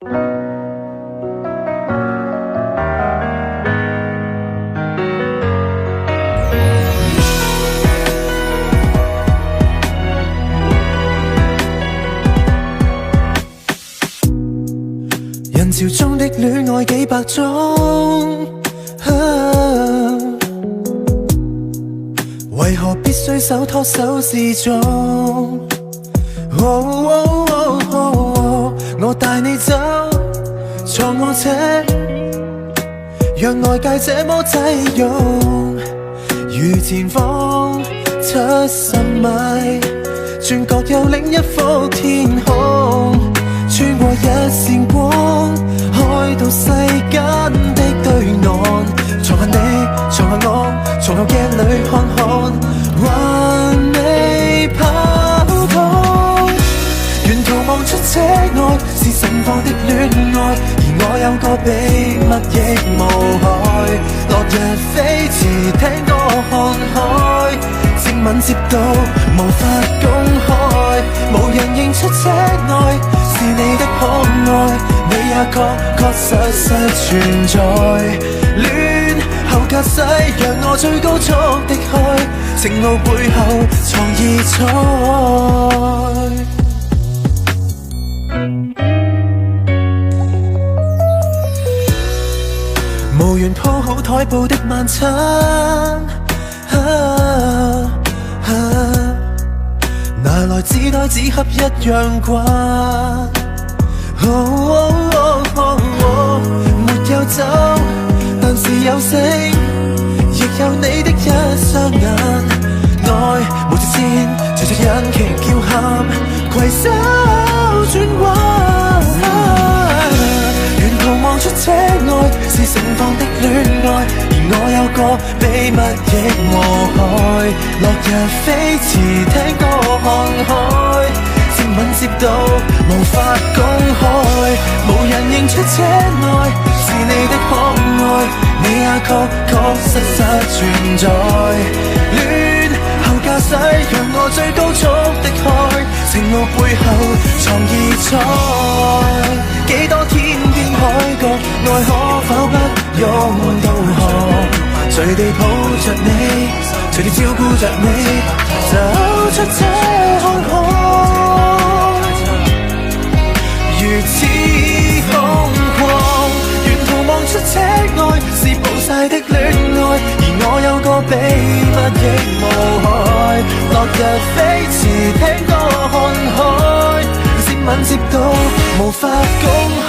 人潮中的戀愛幾百種，為何必須手拖手示眾？我帶你走，坐我車，讓外界這麼擠擁，如前方70米，轉角有另一幅天空，穿過一線光，開到世間的對岸。床下你，床下我，從後鏡裏看看，還未跑通。沿途望出車外是盛放的戀愛，而我有個秘密亦無害。落日飛馳，聽歌看海，接吻接到無法公開，無人認出車內是你的可愛，你也確實存在。戀後駕駛，讓我最高速的開，情路背後藏異彩。無緣鋪好台布的晚餐，拿來紙袋紙盒一樣慣。沒有酒，但是有星，亦有你的一雙眼。愛無條線，隨着引擎叫喊，攜手轉彎。沿途望出車外是盛放的戀愛，而我有個秘密亦無害。落日飛馳，聽歌看海，接吻接到無法公開，無人認出車內是你的可愛，你也確實存在。戀後駕駛，讓我最高速的開，情路背後藏異彩。幾多天邊海角，愛可否不用導航？隨地抱着你，隨地照顧着你，走出車看看，如此瘋狂。沿途望出車外是暴曬的戀愛，而我有個秘密亦無害。落日飛馳，聽歌看海，接吻接到無法公開。